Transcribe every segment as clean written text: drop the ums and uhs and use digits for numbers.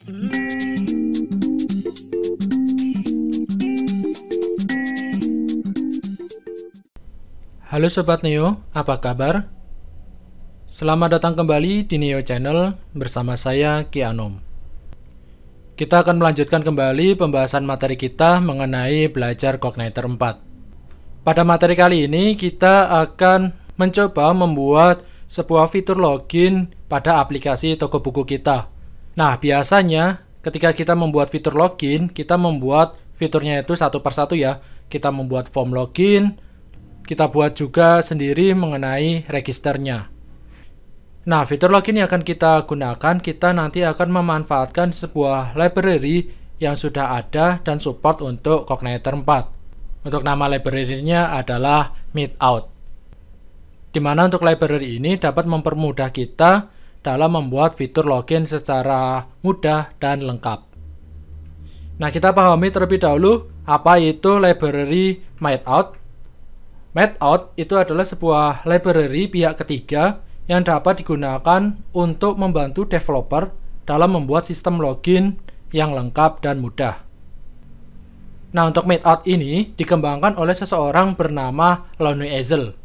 Halo Sobat Neo, apa kabar? Selamat datang kembali di Neo Channel bersama saya Ki Anom. Kita akan melanjutkan kembali pembahasan materi kita mengenai belajar Cogniter 4. Pada materi kali ini kita akan mencoba membuat sebuah fitur login pada aplikasi toko buku kita. Nah, biasanya ketika kita membuat fitur login, kita membuat fiturnya itu satu persatu ya. Kita membuat form login, kita buat juga sendiri mengenai registernya. Nah, fitur login yang akan kita gunakan, kita nanti akan memanfaatkan sebuah library yang sudah ada dan support untuk Cogniter 4. Untuk nama library-nya adalah Meetout. Dimana untuk library ini dapat mempermudah kita dalam membuat fitur login secara mudah dan lengkap. Nah, kita pahami terlebih dahulu apa itu library Meetout. Meetout itu adalah sebuah library pihak ketiga yang dapat digunakan untuk membantu developer dalam membuat sistem login yang lengkap dan mudah. Nah, untuk Meetout ini dikembangkan oleh seseorang bernama Lonnie Ezel.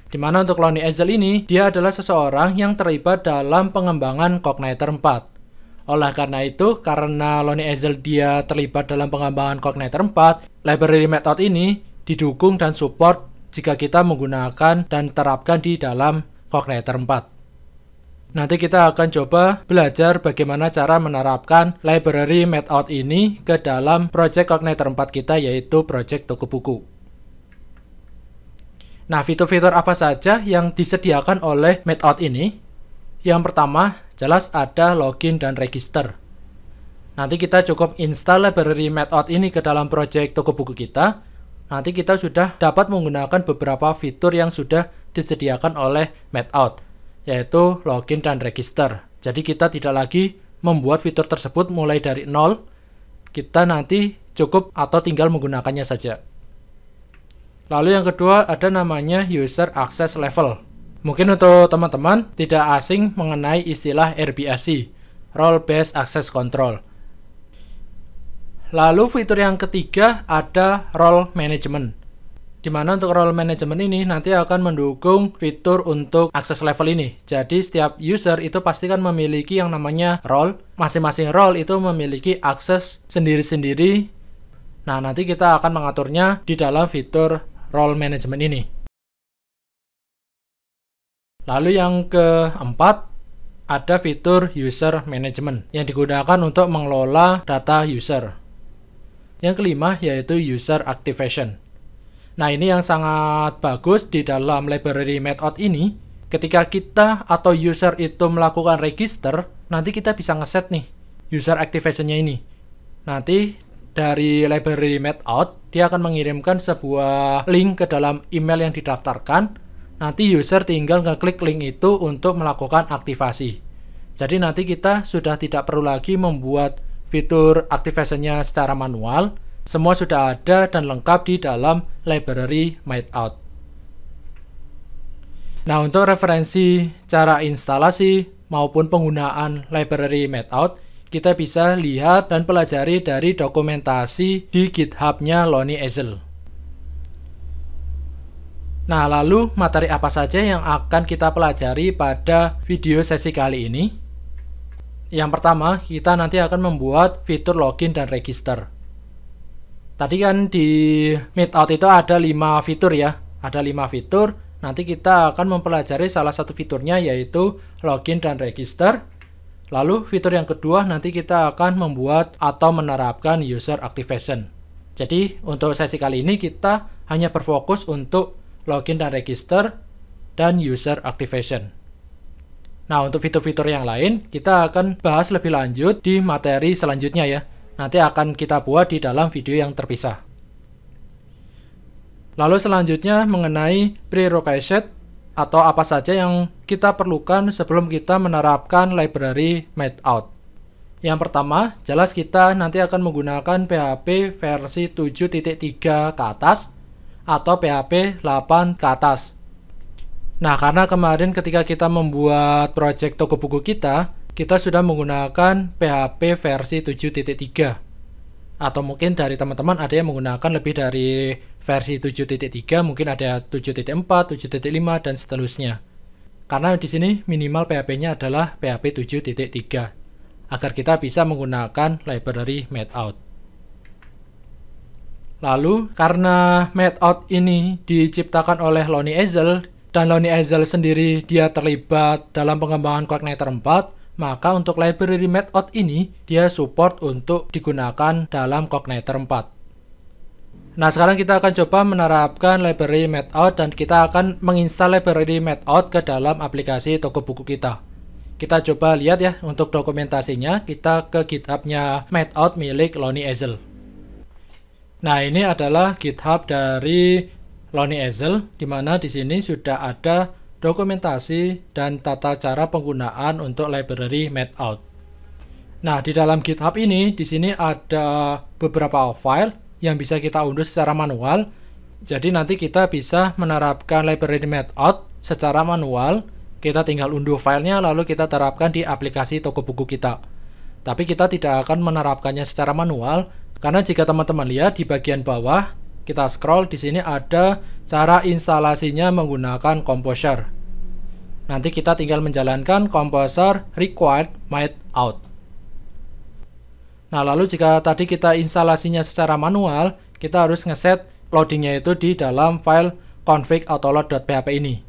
Di mana untuk Lonnie Ezel ini, dia adalah seseorang yang terlibat dalam pengembangan Cogniter 4. Oleh karena itu, karena Lonnie Ezel dia terlibat dalam pengembangan Cogniter 4, library Meetout ini didukung dan support jika kita menggunakan dan terapkan di dalam Cogniter 4. Nanti kita akan coba belajar bagaimana cara menerapkan library Meetout ini ke dalam project Cogniter 4 kita, yaitu project toko buku. Nah, fitur-fitur apa saja yang disediakan oleh Meetout ini? Yang pertama, jelas ada login dan register. Nanti kita cukup install library Meetout ini ke dalam project toko buku kita. Nanti kita sudah dapat menggunakan beberapa fitur yang sudah disediakan oleh Meetout, yaitu login dan register. Jadi kita tidak lagi membuat fitur tersebut mulai dari nol. Kita nanti cukup atau tinggal menggunakannya saja. Lalu yang kedua ada namanya User Access Level. Mungkin untuk teman-teman tidak asing mengenai istilah RBAC, Role Based Access Control. Lalu fitur yang ketiga ada Role Management. Di mana untuk Role Management ini nanti akan mendukung fitur untuk access level ini. Jadi setiap user itu pasti kan memiliki yang namanya role. Masing-masing role itu memiliki akses sendiri-sendiri. Nah, nanti kita akan mengaturnya di dalam fitur Role Management ini. Lalu yang keempat ada fitur User Management yang digunakan untuk mengelola data user. Yang kelima yaitu User Activation. Nah, ini yang sangat bagus di dalam library Meetout ini. Ketika kita atau user itu melakukan register, nanti kita bisa ngeset nih User Activation-nya ini. Nanti dari library Meetout, dia akan mengirimkan sebuah link ke dalam email yang didaftarkan. Nanti user tinggal ngeklik link itu untuk melakukan aktivasi. Jadi nanti kita sudah tidak perlu lagi membuat fitur activation-nya secara manual. Semua sudah ada dan lengkap di dalam library Meetout. Nah, untuk referensi cara instalasi maupun penggunaan library Meetout, kita bisa lihat dan pelajari dari dokumentasi di GitHub-nya Lonnie Ezel. Nah, lalu materi apa saja yang akan kita pelajari pada video sesi kali ini? Yang pertama, kita nanti akan membuat fitur login dan register. Tadi kan di Meetout itu ada 5 fitur ya. Ada 5 fitur. Nanti kita akan mempelajari salah satu fiturnya yaitu login dan register. Lalu fitur yang kedua nanti kita akan membuat atau menerapkan user activation. Jadi untuk sesi kali ini kita hanya berfokus untuk login dan register dan user activation. Nah, untuk fitur-fitur yang lain kita akan bahas lebih lanjut di materi selanjutnya ya. Nanti akan kita buat di dalam video yang terpisah. Lalu selanjutnya mengenai prerequisite atau apa saja yang kita perlukan sebelum kita menerapkan library Meetout. Yang pertama, jelas kita nanti akan menggunakan PHP versi 7.3 ke atas atau PHP 8 ke atas. Nah, karena kemarin ketika kita membuat project toko buku kita, kita sudah menggunakan PHP versi 7.3. Atau mungkin dari teman-teman ada yang menggunakan lebih dari versi 7.3, mungkin ada 7.4, 7.5 dan seterusnya. Karena di sini minimal PHP-nya adalah PHP 7.3 agar kita bisa menggunakan library Matout. Lalu karena Matout ini diciptakan oleh Lonnie Ezel dan Lonnie Ezel sendiri dia terlibat dalam pengembangan Cognator 4, maka untuk library Matout ini dia support untuk digunakan dalam Cognator 4. Nah, sekarang kita akan coba menerapkan library Matout dan kita akan menginstal library Matout ke dalam aplikasi toko buku kita. Kita coba lihat ya untuk dokumentasinya, kita ke GitHub-nya Matout milik Lonnie Ezel. Nah, ini adalah GitHub dari Lonnie Ezel, di mana di sini sudah ada dokumentasi dan tata cara penggunaan untuk library Matout. Nah, di dalam GitHub ini, di sini ada beberapa file yang bisa kita unduh secara manual. Jadi nanti kita bisa menerapkan library Matout secara manual. Kita tinggal unduh filenya lalu kita terapkan di aplikasi toko buku kita. Tapi kita tidak akan menerapkannya secara manual karena jika teman-teman lihat di bagian bawah, kita scroll, di sini ada cara instalasinya menggunakan Composer. Nanti kita tinggal menjalankan Composer required Matout. Nah, lalu jika tadi kita instalasinya secara manual, kita harus ngeset loadingnya itu di dalam file config autoload.php ini.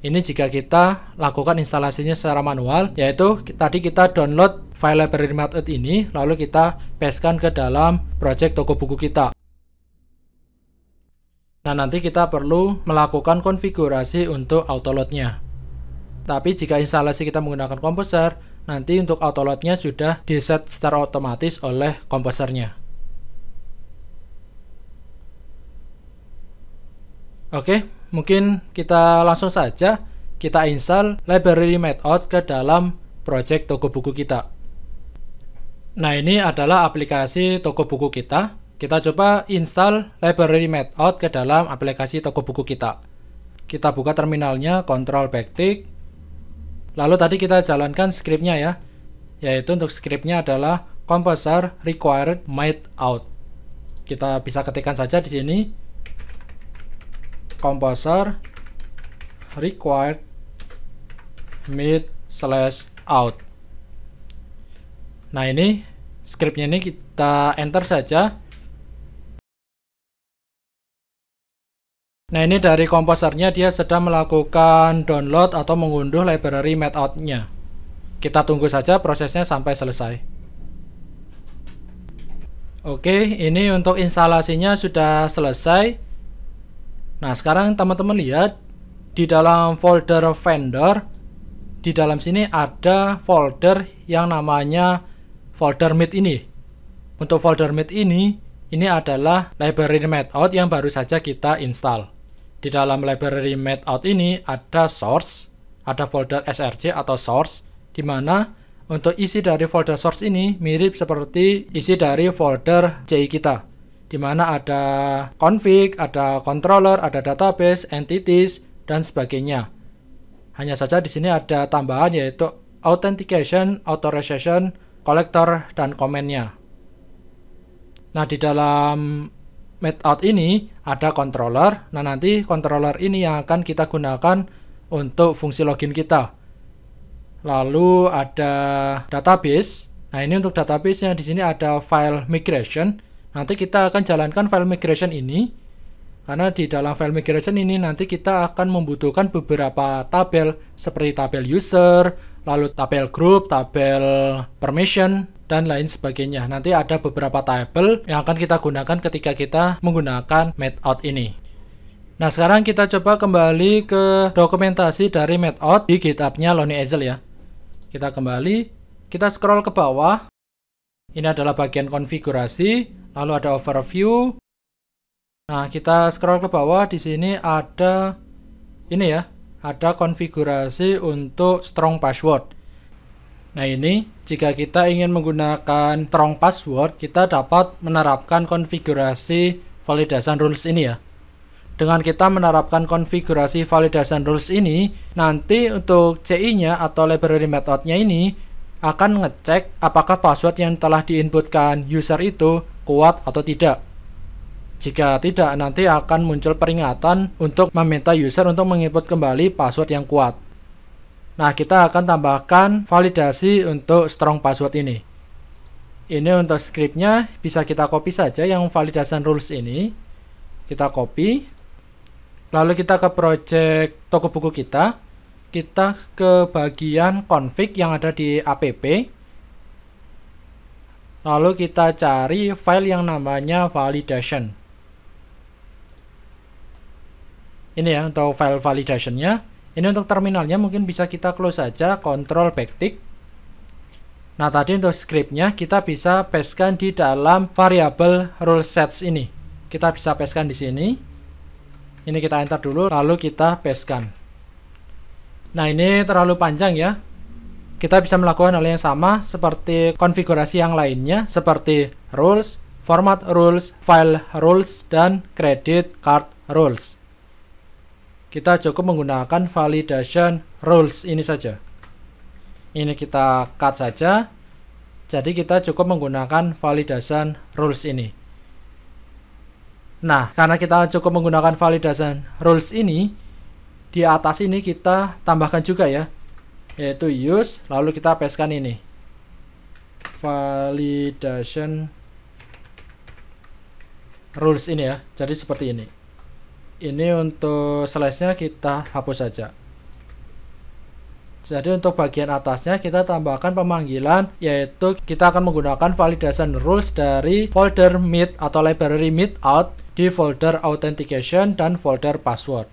Ini jika kita lakukan instalasinya secara manual, yaitu tadi kita download file library Matout ini, lalu kita pastekan ke dalam project toko buku kita. Nah, nanti kita perlu melakukan konfigurasi untuk autoloadnya. Tapi jika instalasi kita menggunakan Composer, nanti untuk autoloadnya sudah diset secara otomatis oleh komposernya. Oke, mungkin kita langsung saja kita install library Matout ke dalam project toko buku kita. Nah, ini adalah aplikasi toko buku kita. Kita coba install library Matout ke dalam aplikasi toko buku kita. Kita buka terminalnya, Ctrl backtick. Lalu tadi kita jalankan scriptnya ya. Yaitu untuk scriptnya adalah Composer required Matout. Kita bisa ketikkan saja di sini. Composer required Matout. Nah, ini scriptnya ini kita enter saja. Nah, ini dari komposernya dia sedang melakukan download atau mengunduh library Matout-nya. Kita tunggu saja prosesnya sampai selesai. Oke, ini untuk instalasinya sudah selesai. Nah, sekarang teman-teman lihat di dalam folder vendor, di dalam sini ada folder yang namanya folder Meet ini. Untuk folder Meet ini adalah library Matout yang baru saja kita install. Di dalam library Matout ini ada source, ada folder src atau source, di mana untuk isi dari folder source ini mirip seperti isi dari folder CI kita, di mana ada config, ada controller, ada database, entities, dan sebagainya. Hanya saja di sini ada tambahan yaitu authentication, authorization, collector, dan komennya. Nah, di dalam Matout ini ada controller. Nah, nanti controller ini yang akan kita gunakan untuk fungsi login kita. Lalu ada database. Nah, ini untuk database-nya di sini ada file migration. Nanti kita akan jalankan file migration ini. Karena di dalam file migration ini nanti kita akan membutuhkan beberapa tabel seperti tabel user, lalu tabel group, tabel permission, dan lain sebagainya. Nanti ada beberapa tabel yang akan kita gunakan ketika kita menggunakan Matout ini. Nah, sekarang kita coba kembali ke dokumentasi dari Matout di GitHub-nya Lonnie Ezel ya. Kita kembali, kita scroll ke bawah. Ini adalah bagian konfigurasi, lalu ada overview. Nah, kita scroll ke bawah, di sini ada ini ya, ada konfigurasi untuk strong password. Nah, ini jika kita ingin menggunakan strong password, kita dapat menerapkan konfigurasi validation rules ini ya. Dengan kita menerapkan konfigurasi validation rules ini, nanti untuk CI-nya atau library Matout-nya ini akan ngecek apakah password yang telah diinputkan user itu kuat atau tidak. Jika tidak, nanti akan muncul peringatan untuk meminta user untuk menginput kembali password yang kuat. Nah, kita akan tambahkan validasi untuk strong password ini. Ini untuk scriptnya bisa kita copy saja yang validation rules ini. Kita copy. Lalu kita ke project toko buku kita. Kita ke bagian config yang ada di app. Lalu kita cari file yang namanya validation. Ini ya untuk file validationnya. Ini untuk terminalnya mungkin bisa kita close saja, Ctrl backtick. Nah, tadi untuk scriptnya kita bisa pastekan di dalam variable rule sets ini. Kita bisa pastekan di sini. Ini kita enter dulu, lalu kita pastekan. Nah, ini terlalu panjang ya. Kita bisa melakukan hal yang sama seperti konfigurasi yang lainnya, seperti rules, format rules, file rules, dan credit card rules. Kita cukup menggunakan validation rules ini saja. Ini kita cut saja. Jadi kita cukup menggunakan validation rules ini. Nah, karena kita cukup menggunakan validation rules ini, di atas ini kita tambahkan juga ya, yaitu use, lalu kita pastekan ini. Validation rules ini ya. Jadi seperti ini. Ini untuk slash-nya kita hapus saja. Jadi untuk bagian atasnya kita tambahkan pemanggilan, yaitu kita akan menggunakan validation rules dari folder meet atau library meet-out di folder authentication dan folder password.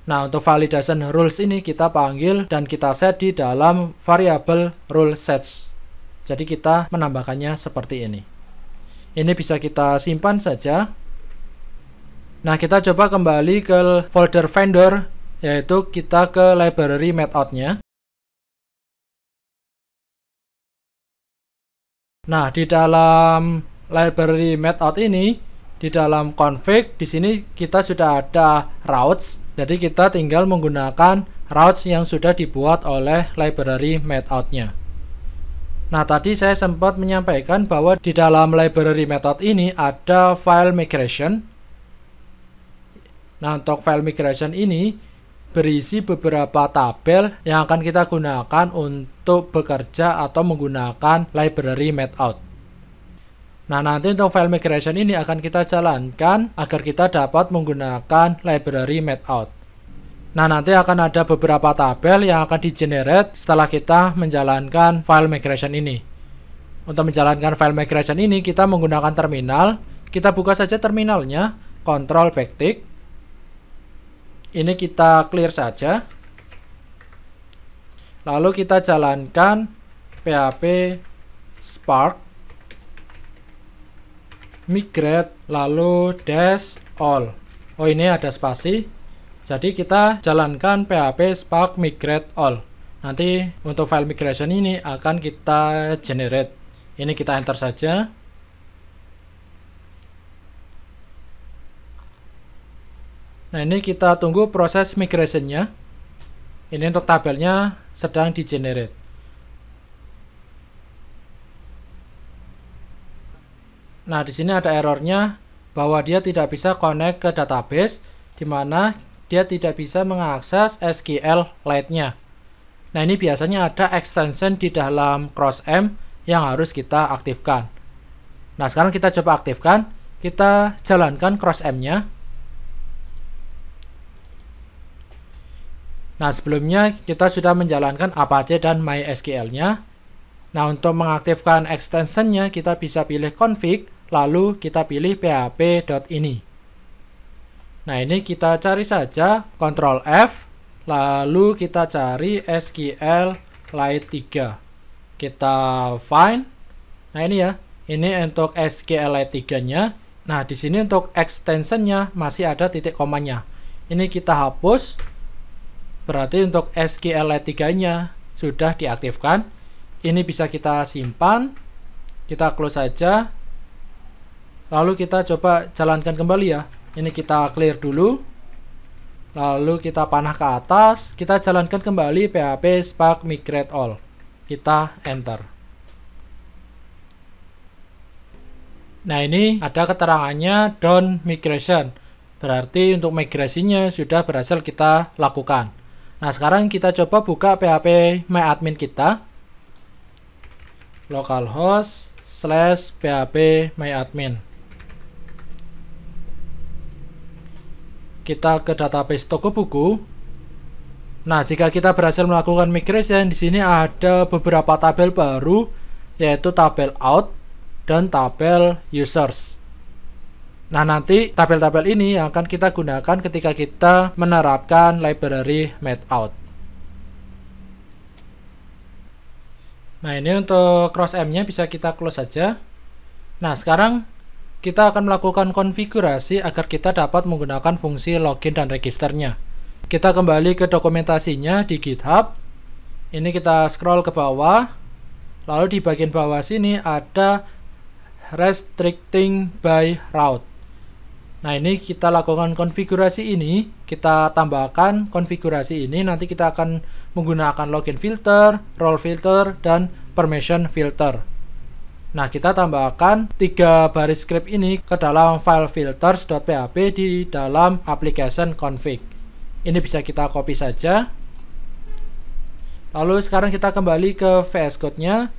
Nah, untuk validation rules ini kita panggil dan kita set di dalam variable rule sets. Jadi kita menambahkannya seperti ini. Ini bisa kita simpan saja. Nah, kita coba kembali ke folder vendor, yaitu kita ke library metout-nya. Nah, di dalam library metout ini, di dalam config, di sini kita sudah ada routes. Jadi kita tinggal menggunakan routes yang sudah dibuat oleh library metout-nya. Nah, tadi saya sempat menyampaikan bahwa di dalam library method ini ada file migration. Nah, untuk file migration ini berisi beberapa tabel yang akan kita gunakan untuk bekerja atau menggunakan library metout. Nah, nanti untuk file migration ini akan kita jalankan agar kita dapat menggunakan library metout. Nah, nanti akan ada beberapa tabel yang akan di-generate setelah kita menjalankan file migration ini. Untuk menjalankan file migration ini, kita menggunakan terminal. Kita buka saja terminalnya, Ctrl backtick. Ini kita clear saja. Lalu kita jalankan php spark migrate lalu dash all. Oh, ini ada spasi. Jadi kita jalankan php spark migrate all. Nanti untuk file migration ini akan kita generate. Ini kita enter saja. Nah, ini kita tunggu proses migration-nya. Ini untuk tabelnya sedang di-generate. Nah, di sini ada errornya bahwa dia tidak bisa connect ke database, di mana dia tidak bisa mengakses SQLite-nya. Nah, ini biasanya ada extension di dalam CrossM yang harus kita aktifkan. Nah, sekarang kita coba aktifkan. Kita jalankan CrossM-nya. Nah, sebelumnya kita sudah menjalankan Apache dan MySQL-nya. Nah, untuk mengaktifkan extension-nya kita bisa pilih config, lalu kita pilih php.ini. Nah, ini kita cari saja, Ctrl F, lalu kita cari SQLite 3. Kita find. Nah, ini ya. Ini untuk SQLite 3-nya. Nah, di sini untuk extension-nya masih ada titik komanya. Ini kita hapus. Berarti untuk SQLite 3-nya sudah diaktifkan. Ini bisa kita simpan. Kita close saja. Lalu kita coba jalankan kembali ya. Ini kita clear dulu. Lalu kita panah ke atas. Kita jalankan kembali php spark migrate all. Kita enter. Nah, ini ada keterangannya done migration. Berarti untuk migrasinya sudah berhasil kita lakukan. Nah, sekarang kita coba buka PHP MyAdmin kita. Localhost/php MyAdmin. Kita ke database toko buku. Nah, jika kita berhasil melakukan migration, di sini ada beberapa tabel baru, yaitu tabel out dan tabel users. Nah, nanti tabel-tabel ini yang akan kita gunakan ketika kita menerapkan library MathOut. Nah, ini untuk cross M-nya bisa kita close saja. Nah, sekarang kita akan melakukan konfigurasi agar kita dapat menggunakan fungsi login dan registernya. Kita kembali ke dokumentasinya di GitHub. Ini kita scroll ke bawah. Lalu di bagian bawah sini ada restricting by route. Nah, ini kita lakukan konfigurasi ini, kita tambahkan konfigurasi ini, nanti kita akan menggunakan login filter, role filter, dan permission filter. Nah, kita tambahkan 3 baris script ini ke dalam file filters.php di dalam application config. Ini bisa kita copy saja. Lalu sekarang kita kembali ke VS Code-nya.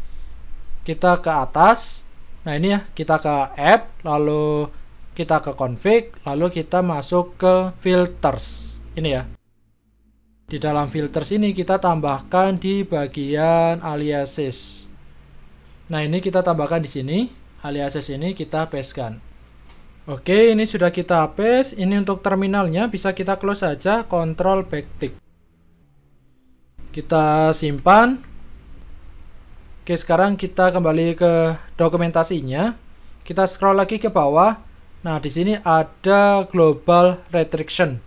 Kita ke atas. Nah, ini ya, kita ke app, lalu kita ke config, lalu kita masuk ke filters. Ini ya. Di dalam filters ini kita tambahkan di bagian aliases. Nah, ini kita tambahkan di sini. Aliases ini kita pastekan. Oke, ini sudah kita paste. Ini untuk terminalnya bisa kita close saja, Ctrl backtick. Kita simpan. Oke, sekarang kita kembali ke dokumentasinya. Kita scroll lagi ke bawah. Nah, di sini ada global restriction.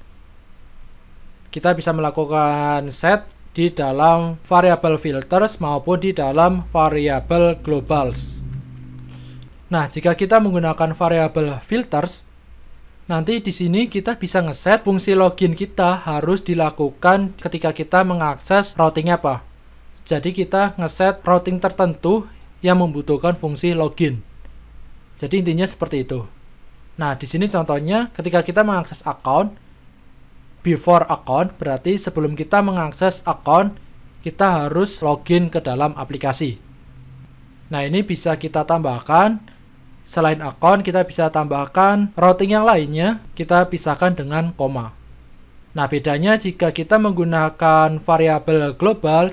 Kita bisa melakukan set di dalam variable filters maupun di dalam variable globals. Nah, jika kita menggunakan variable filters, nanti di sini kita bisa ngeset fungsi login kita harus dilakukan ketika kita mengakses routingnya apa. Jadi kita ngeset routing tertentu yang membutuhkan fungsi login. Jadi intinya seperti itu. Nah, di sini contohnya ketika kita mengakses account, before account berarti sebelum kita mengakses account, kita harus login ke dalam aplikasi. Nah, ini bisa kita tambahkan. Selain account, kita bisa tambahkan routing yang lainnya, kita pisahkan dengan koma. Nah, bedanya jika kita menggunakan variabel global,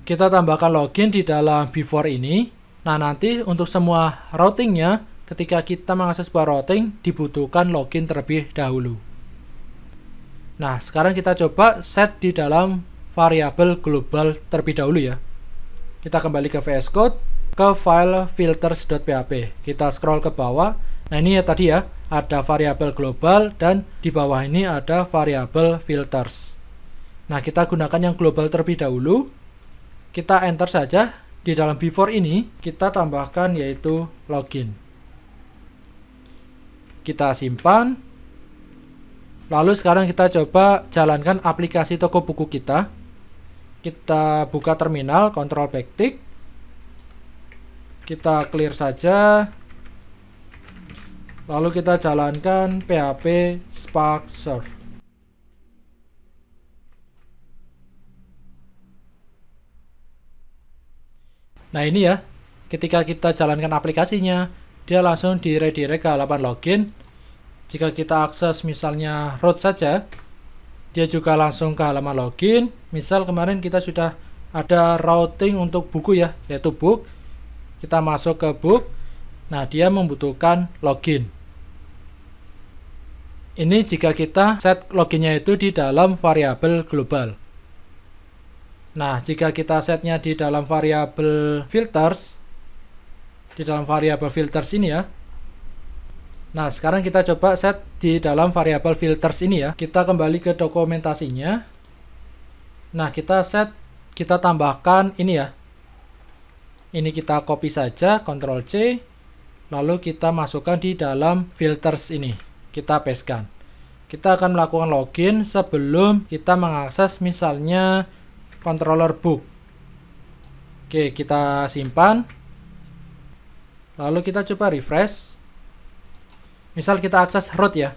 kita tambahkan login di dalam before ini. Nah, nanti untuk semua routingnya, ketika kita mengakses sebuah routing, dibutuhkan login terlebih dahulu. Nah, sekarang kita coba set di dalam variabel global terlebih dahulu ya. Kita kembali ke VS Code, ke file filters.php. Kita scroll ke bawah. Nah, ini ya tadi ya, ada variabel global dan di bawah ini ada variabel filters. Nah, kita gunakan yang global terlebih dahulu. Kita enter saja. Di dalam before ini, kita tambahkan yaitu login. Kita simpan. Lalu sekarang kita coba jalankan aplikasi toko buku kita. Kita buka terminal, Ctrl backtick. Kita clear saja. Lalu kita jalankan PHP Spark Serve. Nah, ini ya, ketika kita jalankan aplikasinya, dia langsung di-redirect ke halaman login. Jika kita akses misalnya root saja, dia juga langsung ke halaman login. Misal kemarin kita sudah ada routing untuk buku ya, yaitu book. Kita masuk ke book. Nah, dia membutuhkan login. Ini jika kita set loginnya itu di dalam variabel global. Nah, jika kita setnya di dalam variabel filters, di dalam variabel filters ini ya. Nah, sekarang kita coba set di dalam variabel filters ini ya. Kita kembali ke dokumentasinya. Nah, kita set, kita tambahkan ini ya. Ini kita copy saja, Ctrl C. Lalu kita masukkan di dalam filters ini. Kita pastekan. Kita akan melakukan login sebelum kita mengakses misalnya controller book. Oke, kita simpan. Lalu kita coba refresh. Misal kita akses root ya.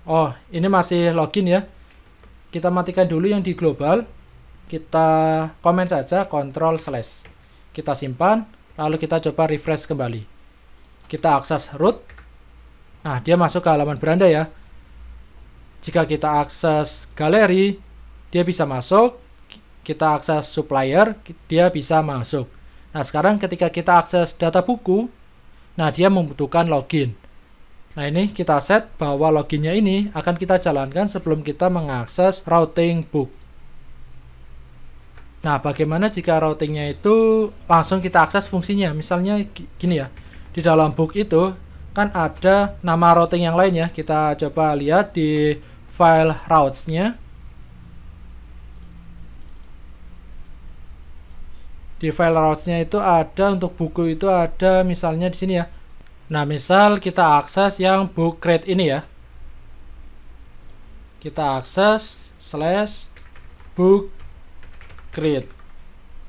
Oh, ini masih login ya. Kita matikan dulu yang di global. Kita komen saja Ctrl/. Kita simpan, lalu kita coba refresh kembali. Kita akses root. Nah, dia masuk ke halaman beranda ya. Jika kita akses galeri, dia bisa masuk. Kita akses supplier, dia bisa masuk. Nah, sekarang ketika kita akses data buku, nah dia membutuhkan login. Nah, ini kita set bahwa loginnya ini akan kita jalankan sebelum kita mengakses routing book. Nah, bagaimana jika routingnya itu langsung kita akses fungsinya? Misalnya gini ya, di dalam book itu kan ada nama routing yang lain ya. Kita coba lihat di file routes-nya. Di file routes-nya itu ada untuk buku itu ada misalnya di sini ya. Nah, misal kita akses yang book crate ini ya. Kita akses /book crate.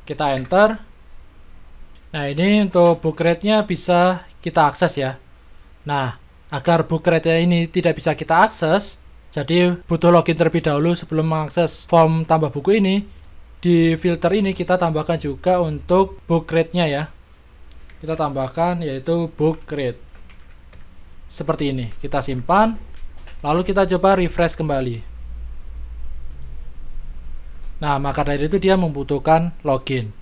Kita enter. Nah, ini untuk book crate-nya bisa kita akses ya. Nah, agar book crate ini tidak bisa kita akses, jadi butuh login terlebih dahulu sebelum mengakses form tambah buku ini. Di filter ini kita tambahkan juga untuk book crate-nya ya. Kita tambahkan yaitu book crate. Seperti ini. Kita simpan. Lalu kita coba refresh kembali. Nah, maka dari itu dia membutuhkan login.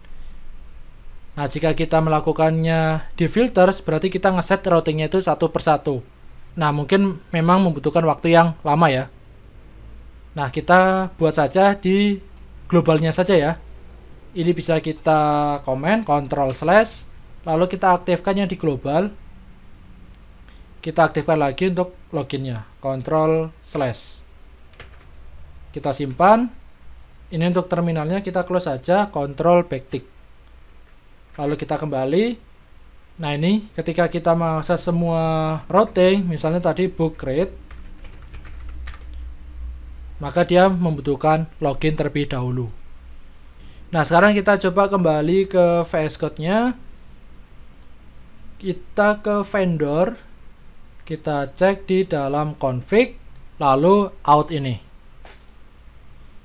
Nah, jika kita melakukannya di filters, berarti kita ngeset routingnya itu satu persatu. Nah, mungkin memang membutuhkan waktu yang lama ya. Nah, kita buat saja di globalnya saja ya. Ini bisa kita komen, Ctrl/, lalu kita aktifkannya di global. Kita aktifkan lagi untuk loginnya, Ctrl/. Kita simpan. Ini untuk terminalnya kita close saja, Ctrl backtick. Lalu kita kembali. Nah, ini ketika kita mengakses semua routing, misalnya tadi book crate, maka dia membutuhkan login terlebih dahulu. Nah, sekarang kita coba kembali ke VS Code-nya. Kita ke vendor. Kita cek di dalam config, lalu out ini.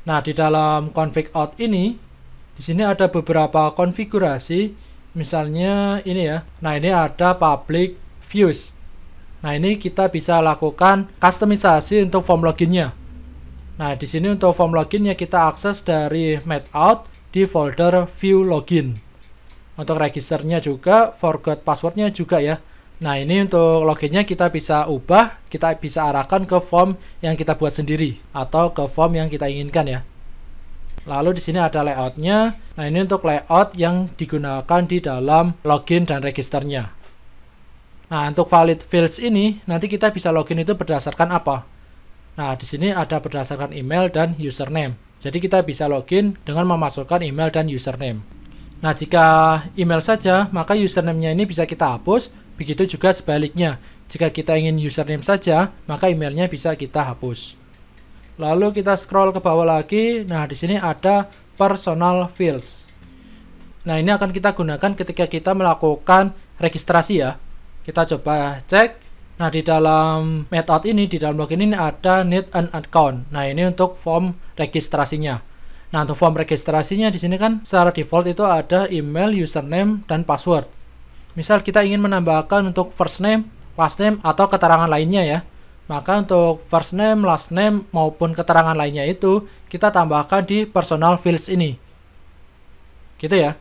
Nah, di dalam config out ini, di sini ada beberapa konfigurasi. Misalnya ini ya. Nah, ini ada public views. Nah, ini kita bisa lakukan customisasi untuk form loginnya. Nah, di sini untuk form loginnya kita akses dari /out di folder view login. Untuk registernya juga, forgot passwordnya juga ya. Nah, ini untuk loginnya kita bisa ubah, kita bisa arahkan ke form yang kita buat sendiri atau ke form yang kita inginkan ya. Lalu di sini ada layoutnya. Nah, ini untuk layout yang digunakan di dalam login dan registernya. Nah, untuk valid fields ini nanti kita bisa login itu berdasarkan apa? Nah, di sini ada berdasarkan email dan username. Jadi kita bisa login dengan memasukkan email dan username. Nah, jika email saja, maka username-nya ini bisa kita hapus. Begitu juga sebaliknya. Jika kita ingin username saja, maka emailnya bisa kita hapus. Lalu kita scroll ke bawah lagi. Nah, di sini ada personal fields. Nah, ini akan kita gunakan ketika kita melakukan registrasi ya. Kita coba cek. Nah, di dalam method ini, di dalam login ini ada need an account. Nah, ini untuk form registrasinya. Nah, untuk form registrasinya di sini kan secara default itu ada email, username, dan password. Misal kita ingin menambahkan untuk first name, last name, atau keterangan lainnya ya. Maka untuk first name, last name, maupun keterangan lainnya itu kita tambahkan di personal fields ini. Gitu ya.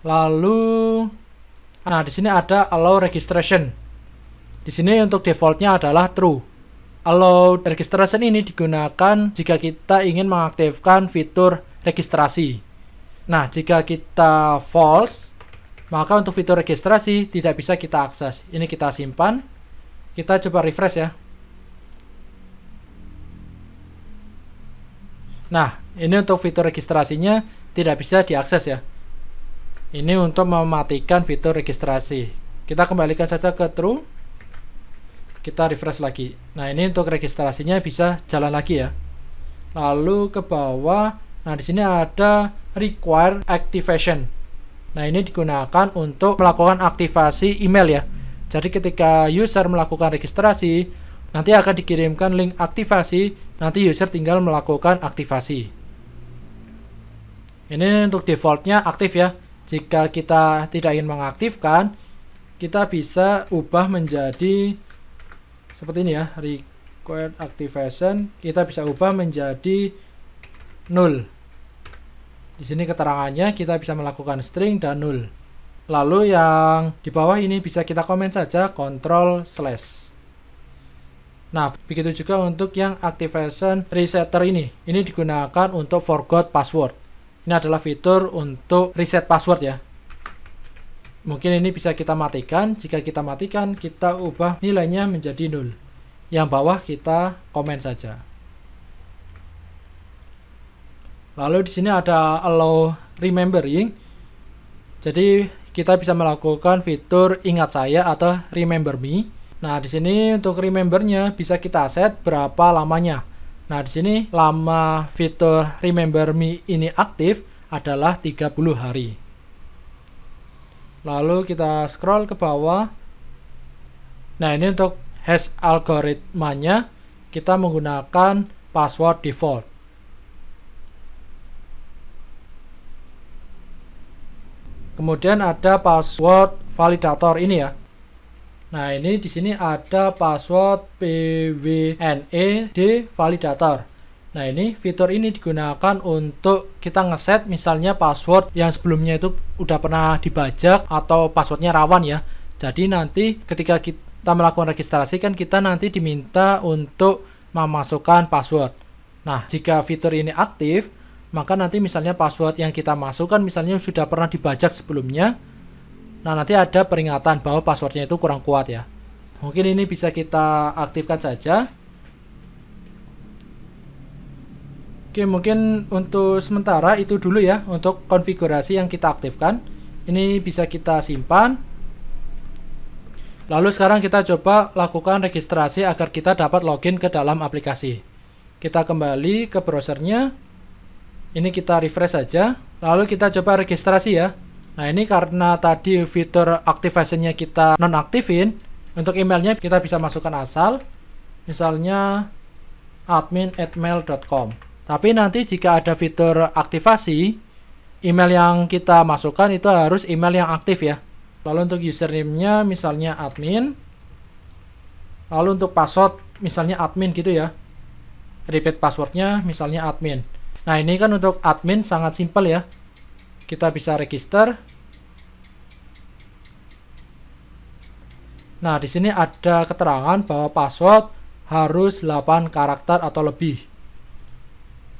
Lalu, nah di sini ada allow registration. Di sini untuk defaultnya adalah true. Allow registration ini digunakan jika kita ingin mengaktifkan fitur registrasi. Nah, jika kita false, maka untuk fitur registrasi tidak bisa kita akses. Ini kita simpan. Kita coba refresh ya. Nah, ini untuk fitur registrasinya tidak bisa diakses ya. Ini untuk mematikan fitur registrasi. Kita kembalikan saja ke true. Kita refresh lagi. Nah, ini untuk registrasinya bisa jalan lagi ya. Lalu ke bawah. Nah, di sini ada require activation. Nah, ini digunakan untuk melakukan aktivasi email ya. Jadi ketika user melakukan registrasi, nanti akan dikirimkan link aktivasi, nanti user tinggal melakukan aktivasi. Ini untuk defaultnya aktif ya. Jika kita tidak ingin mengaktifkan, kita bisa ubah menjadi seperti ini ya, required activation, kita bisa ubah menjadi 0. Di sini keterangannya kita bisa melakukan string dan 0. Lalu yang di bawah ini bisa kita komen saja Ctrl/. Nah, begitu juga untuk yang activation resetter ini. Ini digunakan untuk forgot password. Ini adalah fitur untuk reset password ya. Mungkin ini bisa kita matikan. Jika kita matikan, kita ubah nilainya menjadi 0. Yang bawah kita komen saja. Lalu di sini ada allow remembering. Jadi kita bisa melakukan fitur ingat saya atau remember me. Nah, di sini untuk remembernya bisa kita set berapa lamanya. Nah, di sini lama fitur remember me ini aktif adalah 30 hari. Lalu kita scroll ke bawah. Nah, ini untuk hash algoritmanya kita menggunakan password default. Kemudian ada password validator ini ya. Nah, ini di sini ada password pwned validator. Nah, ini fitur ini digunakan untuk kita ngeset misalnya password yang sebelumnya itu udah pernah dibajak atau passwordnya rawan ya. Jadi nanti ketika kita melakukan registrasi kan kita nanti diminta untuk memasukkan password. Nah, jika fitur ini aktif, maka nanti misalnya password yang kita masukkan misalnya sudah pernah dibajak sebelumnya. Nah, nanti ada peringatan bahwa passwordnya itu kurang kuat ya. Mungkin ini bisa kita aktifkan saja. Oke, mungkin untuk sementara itu dulu ya untuk konfigurasi yang kita aktifkan. Ini bisa kita simpan. Lalu sekarang kita coba lakukan registrasi agar kita dapat login ke dalam aplikasi. Kita kembali ke browsernya. Ini kita refresh saja. Lalu kita coba registrasi ya. Nah, ini karena tadi fitur activation-nya kita nonaktifin, untuk emailnya kita bisa masukkan asal, misalnya admin@mail.com. Tapi nanti jika ada fitur aktivasi, email yang kita masukkan itu harus email yang aktif ya. Lalu untuk username-nya misalnya admin. Lalu untuk password misalnya admin gitu ya. Repeat password-nya misalnya admin. Nah, ini kan untuk admin sangat simpel ya. Kita bisa register. Nah, di sini ada keterangan bahwa password harus 8 karakter atau lebih.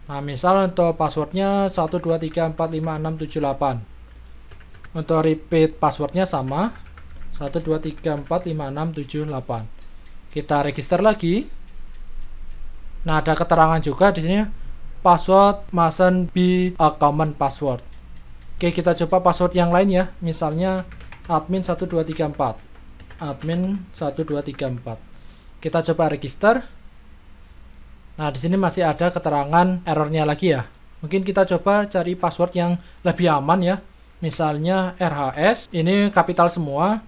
Nah, misal untuk passwordnya 123456778. Untuk repeat passwordnya sama 123456778. Kita register lagi. Nah, ada keterangan juga di sini password mustn't be a common password. Oke, kita coba password yang lain ya. Misalnya admin1234. Admin1234. Kita coba register. Nah, di sini masih ada keterangan errornya lagi ya. Mungkin kita coba cari password yang lebih aman ya. Misalnya RHS, ini kapital semua.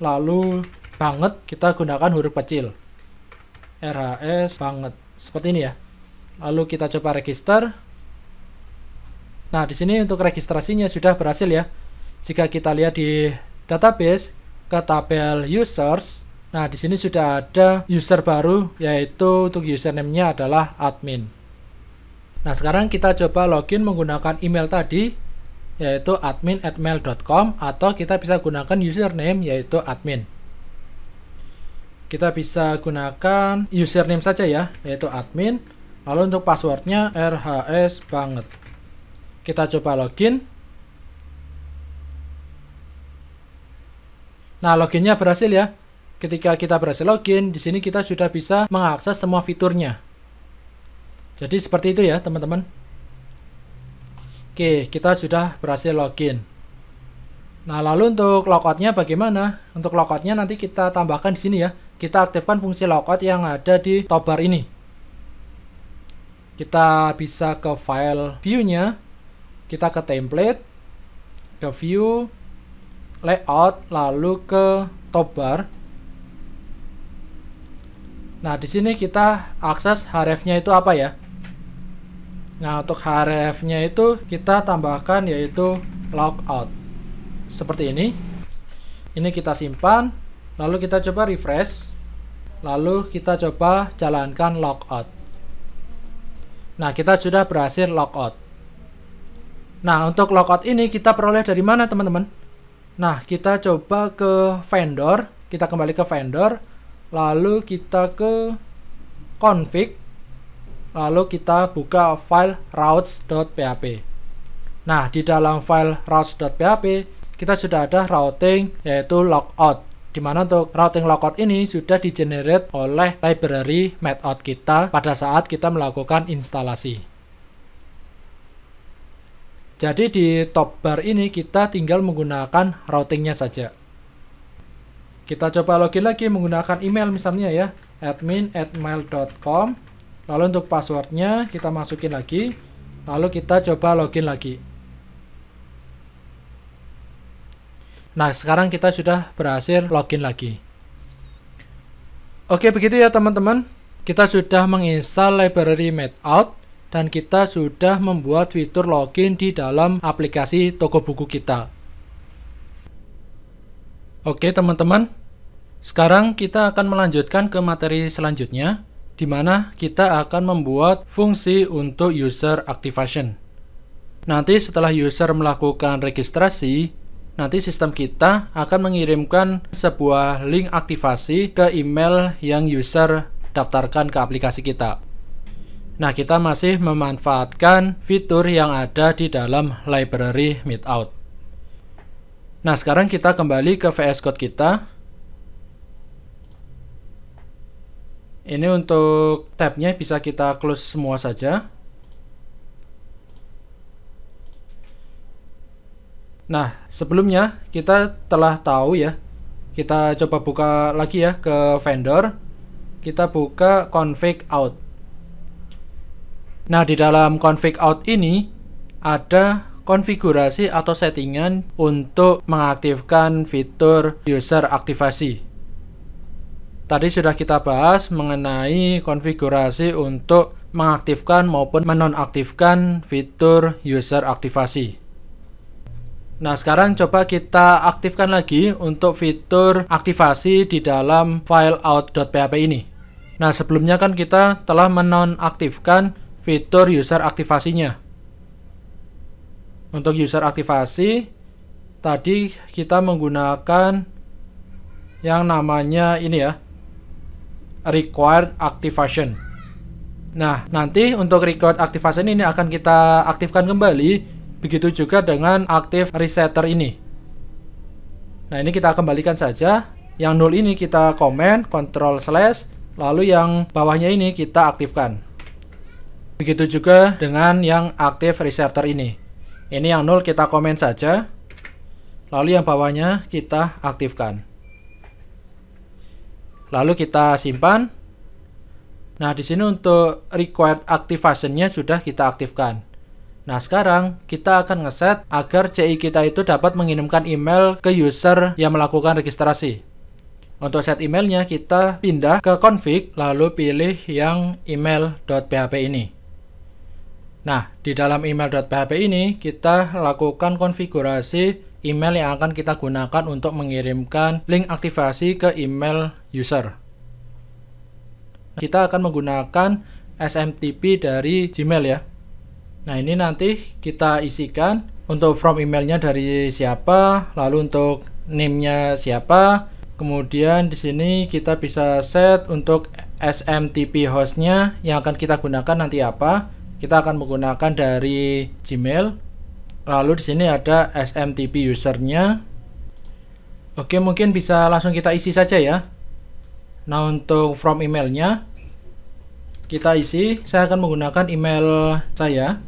Lalu banget kita gunakan huruf kecil. RHS banget. Seperti ini ya. Lalu kita coba register. Nah, di sini untuk registrasinya sudah berhasil ya. Jika kita lihat di database ke tabel users, nah di sini sudah ada user baru yaitu untuk username-nya adalah admin. Nah, sekarang kita coba login menggunakan email tadi yaitu admin@mail.com atau kita bisa gunakan username yaitu admin. Kita bisa gunakan username saja ya yaitu admin. Lalu untuk passwordnya RHS banget. Kita coba login. Nah, loginnya berhasil ya. Ketika kita berhasil login, di sini kita sudah bisa mengakses semua fiturnya. Jadi seperti itu ya, teman-teman. Oke, kita sudah berhasil login. Nah, lalu untuk logoutnya bagaimana? Untuk logoutnya nanti kita tambahkan di sini ya. Kita aktifkan fungsi logout yang ada di top bar ini. Kita bisa ke file view-nya, kita ke template, ke view, layout, lalu ke top bar. Nah, di sini kita akses href-nya itu apa ya? Nah, untuk href-nya itu kita tambahkan yaitu logout. Seperti ini. Ini kita simpan, lalu kita coba refresh, lalu kita coba jalankan logout. Nah, kita sudah berhasil logout. Nah, untuk logout ini kita peroleh dari mana, teman-teman? Nah, kita coba ke vendor, kita kembali ke vendor, lalu kita ke config, lalu kita buka file routes.php. Nah, di dalam file routes.php kita sudah ada routing yaitu logout, dimana untuk routing logout ini sudah di-generate oleh library methout kita pada saat kita melakukan instalasi. Jadi di top bar ini kita tinggal menggunakan routingnya saja. Kita coba login lagi menggunakan email misalnya ya, admin@mail.com. Lalu untuk passwordnya kita masukin lagi, lalu kita coba login lagi. Nah, sekarang kita sudah berhasil login lagi. Oke, begitu ya teman-teman. Kita sudah menginstal library methout dan kita sudah membuat fitur login di dalam aplikasi toko buku kita. Oke teman-teman, sekarang kita akan melanjutkan ke materi selanjutnya, di mana kita akan membuat fungsi untuk user activation. Nanti setelah user melakukan registrasi, nanti sistem kita akan mengirimkan sebuah link aktivasi ke email yang user daftarkan ke aplikasi kita. Nah, kita masih memanfaatkan fitur yang ada di dalam library methout. Nah, sekarang kita kembali ke VS Code kita. Ini untuk tabnya bisa kita close semua saja. Nah, sebelumnya kita telah tahu ya, kita coba buka lagi ya ke vendor, kita buka config out. Nah, di dalam config out ini ada konfigurasi atau settingan untuk mengaktifkan fitur user aktivasi. Tadi sudah kita bahas mengenai konfigurasi untuk mengaktifkan maupun menonaktifkan fitur user aktivasi. Nah, sekarang coba kita aktifkan lagi untuk fitur aktivasi di dalam file out.php ini. Nah, sebelumnya kan kita telah menonaktifkan fitur user aktivasinya. Untuk user aktivasi, tadi kita menggunakan yang namanya ini ya, required activation. Nah, nanti untuk required activation ini akan kita aktifkan kembali. Begitu juga dengan active resetter ini. Nah, ini kita kembalikan saja. Yang 0 ini kita komen, Ctrl/, lalu yang bawahnya ini kita aktifkan. Begitu juga dengan yang active resetter ini. Ini yang 0 kita komen saja, lalu yang bawahnya kita aktifkan. Lalu kita simpan. Nah, di sini untuk required activation-nya sudah kita aktifkan. Nah, sekarang kita akan ngeset agar CI kita itu dapat mengirimkan email ke user yang melakukan registrasi. Untuk set emailnya kita pindah ke config, lalu pilih yang email.php ini. Nah, di dalam email.php ini kita lakukan konfigurasi email yang akan kita gunakan untuk mengirimkan link aktivasi ke email user. Kita akan menggunakan SMTP dari Gmail ya. Nah, ini nanti kita isikan untuk from emailnya dari siapa, lalu untuk name-nya siapa. Kemudian di sini kita bisa set untuk SMTP hostnya yang akan kita gunakan nanti apa. Kita akan menggunakan dari Gmail. Lalu di sini ada SMTP usernya. Oke, mungkin bisa langsung kita isi saja ya. Nah, untuk from emailnya kita isi. Saya akan menggunakan email saya,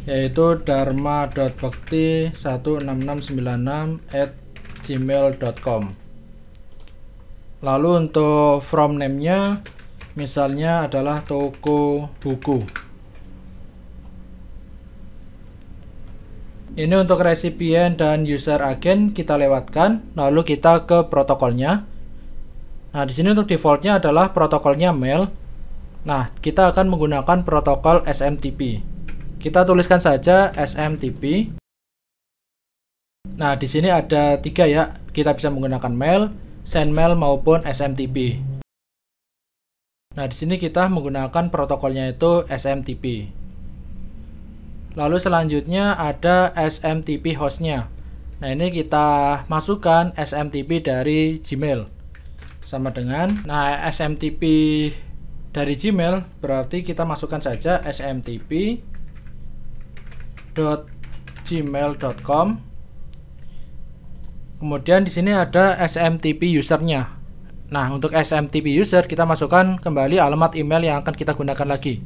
yaitu dharma.bakti16696@gmail.com. Lalu untuk from name-nya misalnya adalah toko buku. Ini untuk resipien dan user agent kita lewatkan, lalu kita ke protokolnya. Nah, di sini untuk defaultnya adalah protokolnya mail. Nah, kita akan menggunakan protokol SMTP. Kita tuliskan saja SMTP. Nah, di sini ada 3 ya. Kita bisa menggunakan mail, sendmail maupun SMTP. Nah, di sini kita menggunakan protokolnya itu SMTP. Lalu selanjutnya ada SMTP hostnya. Nah, ini kita masukkan SMTP dari Gmail. Sama dengan, nah SMTP dari Gmail berarti kita masukkan saja smtp.gmail.com. Kemudian di sini ada SMTP usernya. Nah, untuk SMTP user kita masukkan kembali alamat email yang akan kita gunakan lagi.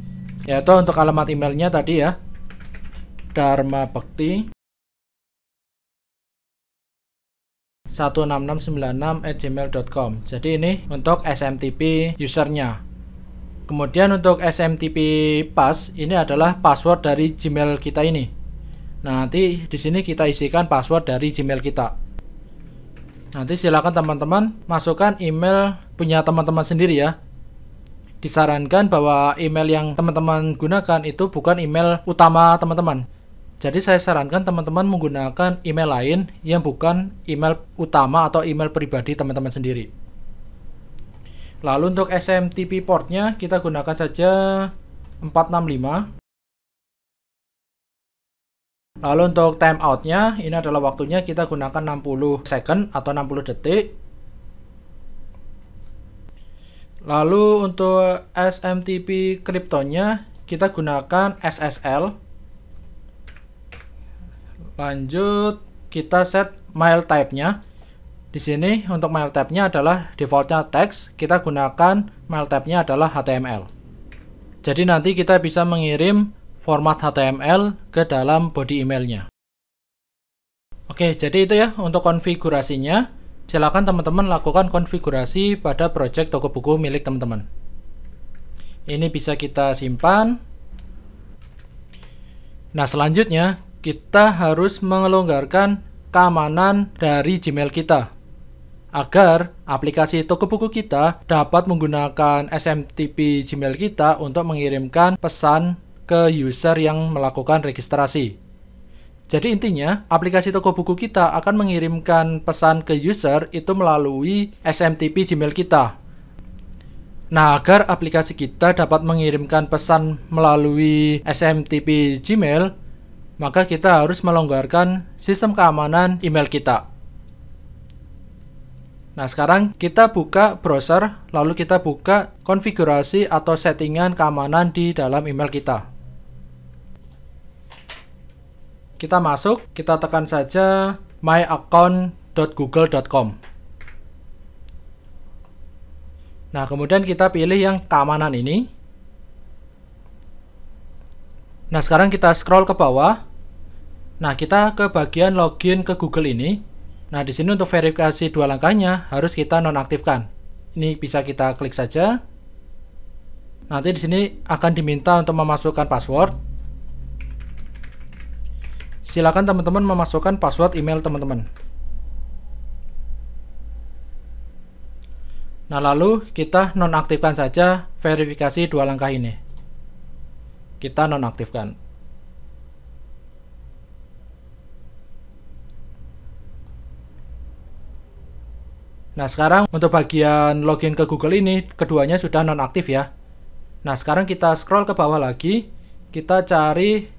Yaitu untuk alamat emailnya tadi ya, dharmabekti16696@gmail.com. Jadi ini untuk SMTP usernya. Kemudian untuk SMTP pass ini adalah password dari Gmail kita ini. Nah, nanti di sini kita isikan password dari Gmail kita. Nanti silakan teman-teman masukkan email punya teman-teman sendiri ya. Disarankan bahwa email yang teman-teman gunakan itu bukan email utama teman-teman. Jadi saya sarankan teman-teman menggunakan email lain yang bukan email utama atau email pribadi teman-teman sendiri. Lalu untuk SMTP portnya kita gunakan saja 465. Lalu untuk timeoutnya ini adalah waktunya kita gunakan 60 second atau 60 detik. Lalu untuk SMTP kriptonya kita gunakan SSL. Lanjut kita set mail type-nya. Di sini untuk mail type-nya adalah defaultnya teks, kita gunakan mail type-nya adalah HTML. Jadi nanti kita bisa mengirim format HTML ke dalam body emailnya. Oke, jadi itu ya untuk konfigurasinya. Silakan teman-teman lakukan konfigurasi pada project toko buku milik teman-teman. Ini bisa kita simpan. Nah, selanjutnya kita harus melonggarkan keamanan dari Gmail kita agar aplikasi toko buku kita dapat menggunakan SMTP Gmail kita untuk mengirimkan pesan ke user yang melakukan registrasi. Jadi intinya, aplikasi toko buku kita akan mengirimkan pesan ke user itu melalui SMTP Gmail kita. Nah, agar aplikasi kita dapat mengirimkan pesan melalui SMTP Gmail, maka kita harus melonggarkan sistem keamanan email kita. Nah, sekarang kita buka browser, lalu kita buka konfigurasi atau settingan keamanan di dalam email kita. Kita masuk, kita tekan saja myaccount.google.com. Nah, kemudian kita pilih yang keamanan ini. Nah, sekarang kita scroll ke bawah. Nah, kita ke bagian login ke Google ini. Nah, di sini untuk verifikasi 2 langkahnya harus kita nonaktifkan. Ini bisa kita klik saja. Nanti di sini akan diminta untuk memasukkan password. Silakan teman-teman memasukkan password email teman-teman. Nah, lalu kita nonaktifkan saja verifikasi 2 langkah ini. Kita nonaktifkan. Nah, sekarang untuk bagian login ke Google ini, keduanya sudah nonaktif ya. Nah, sekarang kita scroll ke bawah lagi, kita cari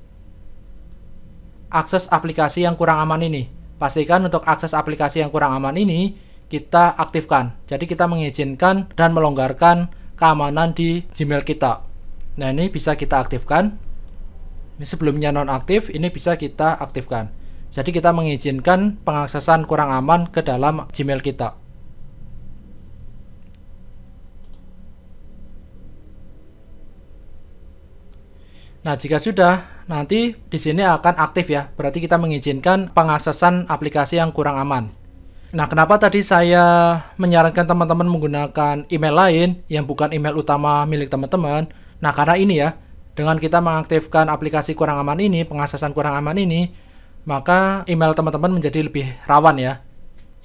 akses aplikasi yang kurang aman ini. Pastikan untuk akses aplikasi yang kurang aman ini kita aktifkan. Jadi kita mengizinkan dan melonggarkan keamanan di Gmail kita. Nah, ini bisa kita aktifkan. Ini sebelumnya nonaktif, ini bisa kita aktifkan. Jadi kita mengizinkan pengaksesan kurang aman ke dalam Gmail kita. Nah, jika sudah, nanti di sini akan aktif ya. Berarti kita mengizinkan pengaksesan aplikasi yang kurang aman. Nah, kenapa tadi saya menyarankan teman-teman menggunakan email lain yang bukan email utama milik teman-teman? Nah, karena ini ya, dengan kita mengaktifkan aplikasi kurang aman ini, pengaksesan kurang aman ini, maka email teman-teman menjadi lebih rawan ya.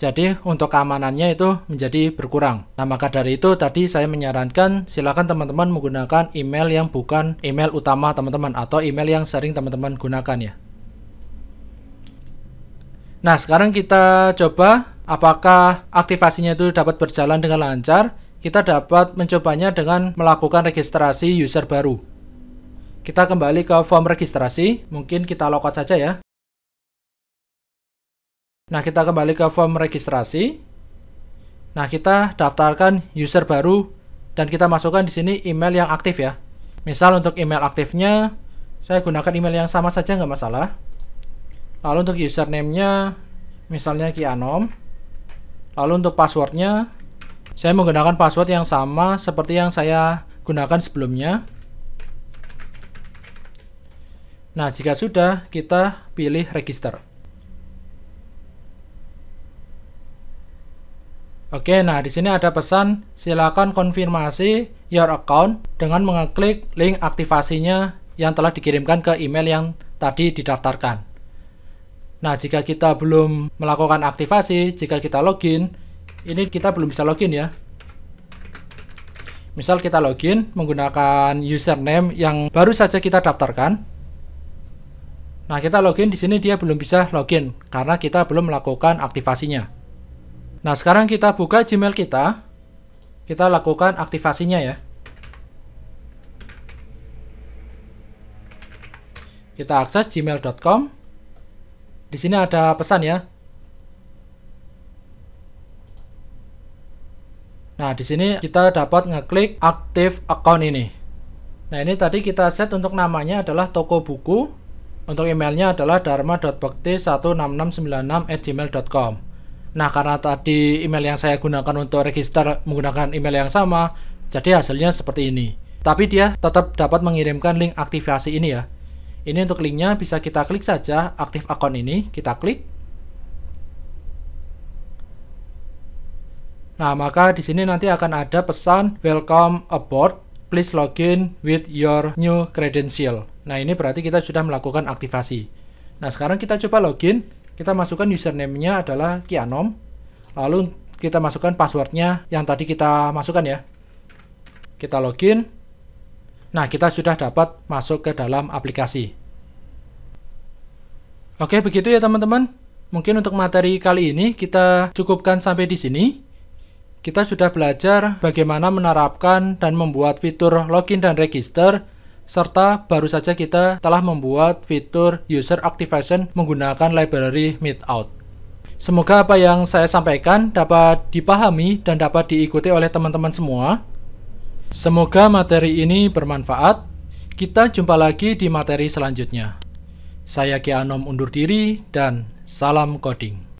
Jadi untuk keamanannya itu menjadi berkurang. Nah, maka dari itu tadi saya menyarankan silakan teman-teman menggunakan email yang bukan email utama teman-teman atau email yang sering teman-teman gunakan ya. Nah, sekarang kita coba apakah aktivasinya itu dapat berjalan dengan lancar. Kita dapat mencobanya dengan melakukan registrasi user baru. Kita kembali ke form registrasi, mungkin kita logout saja ya. Nah, kita kembali ke form registrasi. Nah, kita daftarkan user baru dan kita masukkan di sini email yang aktif ya. Misal untuk email aktifnya, saya gunakan email yang sama saja nggak masalah. Lalu untuk username-nya, misalnya Kianom. Lalu untuk passwordnya, saya menggunakan password yang sama seperti yang saya gunakan sebelumnya. Nah, jika sudah, kita pilih register. Oke, nah di sini ada pesan, silakan konfirmasi your account dengan mengeklik link aktivasinya yang telah dikirimkan ke email yang tadi didaftarkan. Nah, jika kita belum melakukan aktivasi, jika kita login, ini kita belum bisa login ya. Misal kita login menggunakan username yang baru saja kita daftarkan. Nah, kita login di sini dia belum bisa login karena kita belum melakukan aktivasinya. Nah, sekarang kita buka Gmail kita lakukan aktivasinya ya. Kita akses gmail.com. Di sini ada pesan ya. Nah, di sini kita dapat ngeklik active account ini. Nah, ini tadi kita set untuk namanya adalah toko buku. Untuk emailnya adalah dharma.bekti16696@gmail.com. Nah, karena tadi email yang saya gunakan untuk register menggunakan email yang sama, jadi hasilnya seperti ini. Tapi dia tetap dapat mengirimkan link aktivasi ini ya. Ini untuk linknya bisa kita klik saja, aktif account ini, kita klik. Nah, maka di sini nanti akan ada pesan welcome aboard, please login with your new credential. Nah, ini berarti kita sudah melakukan aktivasi. Nah, sekarang kita coba login. Kita masukkan username-nya adalah Kianom. Lalu kita masukkan passwordnya yang tadi kita masukkan ya. Kita login. Nah, kita sudah dapat masuk ke dalam aplikasi. Oke, begitu ya teman-teman. Mungkin untuk materi kali ini kita cukupkan sampai di sini. Kita sudah belajar bagaimana menerapkan dan membuat fitur login dan register, serta baru saja kita telah membuat fitur user activation menggunakan library Meetout. Semoga apa yang saya sampaikan dapat dipahami dan dapat diikuti oleh teman-teman semua. Semoga materi ini bermanfaat. Kita jumpa lagi di materi selanjutnya. Saya Kianom undur diri dan salam coding.